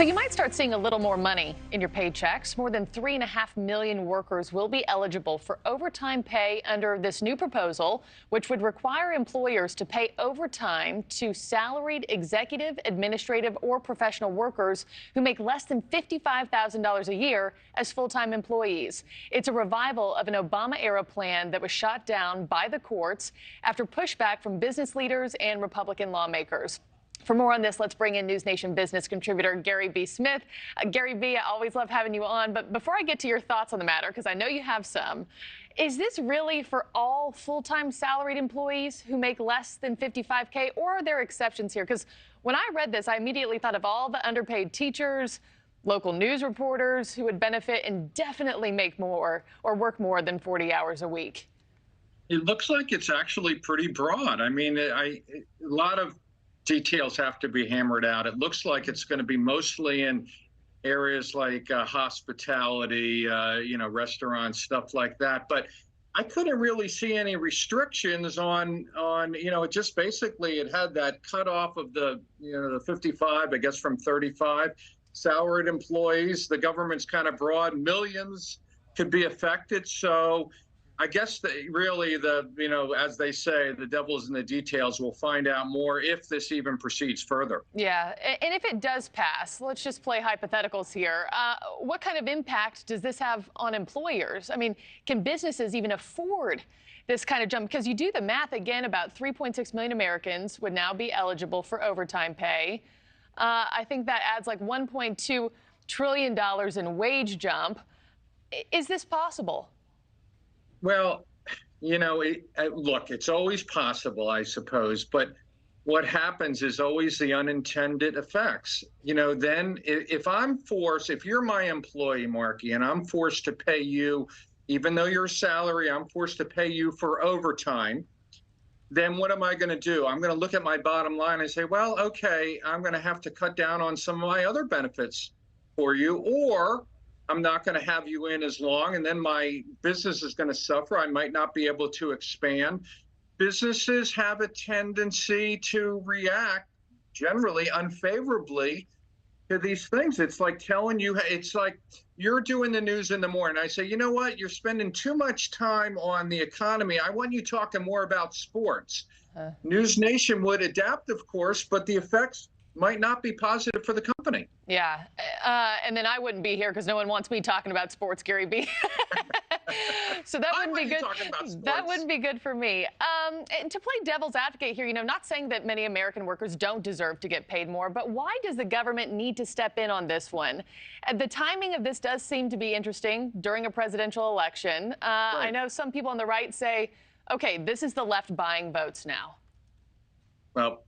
So you might start seeing a little more money in your paychecks. More than 3.5 million workers will be eligible for overtime pay under this new proposal, which would require employers to pay overtime to salaried executive, administrative, or professional workers who make less than $55,000 a year as full-time employees. It's a revival of an Obama-era plan that was shot down by the courts after pushback from business leaders and Republican lawmakers. For more on this, let's bring in NewsNation business contributor Gary B. Smith. Gary B., I always love having you on. But before I get to your thoughts on the matter, because I know you have some, is this really for all full-time salaried employees who make less than $55K, or are there exceptions here? Because when I read this, I immediately thought of all the underpaid teachers, local news reporters who would benefit and definitely make more or work more than 40 hours a week. It looks like it's actually pretty broad. I mean, a lot of details have to be hammered out. It looks like it's going to be mostly in areas like hospitality, restaurants, stuff like that. But I couldn't really see any restrictions on it just basically it had that cutoff of the 55, I guess, from 35 salaried employees. The government's kind of broad. Millions could be affected. So I guess as they say, the devil's in the details. We'll find out more if this even proceeds further. Yeah, and if it does pass, let's just play hypotheticals here. What kind of impact does this have on employers? I mean, can businesses even afford this kind of jump? Because you do the math again, about 3.6 million Americans would now be eligible for overtime pay. I think that adds like $1.2 trillion in wage jump. Is this possible? Well, look, it's always possible, I suppose, but what happens is always the unintended effects. Then if you're my employee, Marky, and I'm forced to pay you, even though you're a salary, I'm forced to pay you for overtime, then what am I going to do? I'm going to look at my bottom line and say, well, okay, I'm going to have to cut down on some of my other benefits for you, or I'm not going to have you in as long, and then my business is going to suffer. I might not be able to expand. Businesses have a tendency to react generally unfavorably to these things. It's like it's like you're doing the news in the morning. I say, you know what? You're spending too much time on the economy. I want you talking more about sports. NewsNation would adapt, of course, but the effects might not be positive for the company. Yeah, and then I wouldn't be here because no one wants me talking about sports, Gary B. So that wouldn't be good. That wouldn't be good for me. And to play devil's advocate here, not saying that many American workers don't deserve to get paid more, but why does the government need to step in on this one? The timing of this does seem to be interesting during a presidential election. Right. I know some people on the right say, okay, this is the left buying votes now. Well,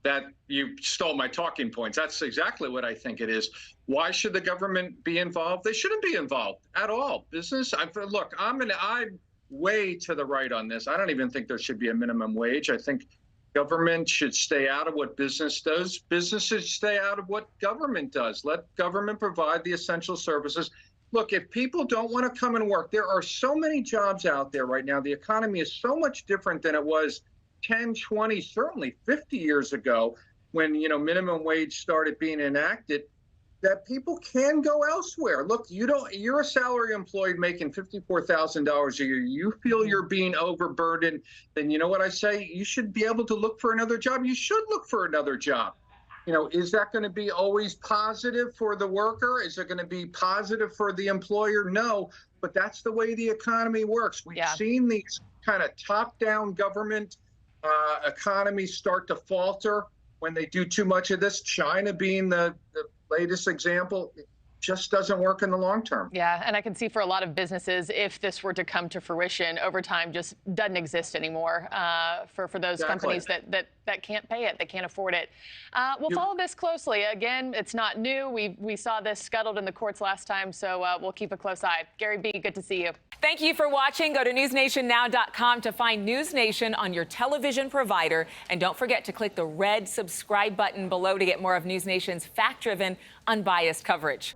you stole my talking points. That's exactly what I think it is. Why should the government be involved? They shouldn't be involved at all. Business, look, I'm way to the right on this. I don't even think there should be a minimum wage. I think government should stay out of what business does. Businesses stay out of what government does. Let government provide the essential services. Look, if people don't want to come and work, there are so many jobs out there right now. The economy is so much different than it was 10, 20, certainly 50 years ago when, minimum wage started being enacted, that people can go elsewhere. Look, you're a salary employee making $54,000 a year. You feel you're being overburdened, then you know what I say? You should be able to look for another job. You should look for another job. Is that going to be always positive for the worker? Is it going to be positive for the employer? No, but that's the way the economy works. We've seen these kind of top-down government economies start to falter when they do too much of this. China being the latest example. It just doesn't work in the long term. Yeah, and I can see for a lot of businesses, if this were to come to fruition, overtime just doesn't exist anymore for those companies that can't pay it, that can't afford it. We'll follow this closely. Again, it's not new. We saw this scuttled in the courts last time, so we'll keep a close eye. Gary B., good to see you. Thank you for watching. Go to newsnationnow.com to find NewsNation on your television provider. And don't forget to click the red subscribe button below to get more of NewsNation's fact-driven, unbiased coverage.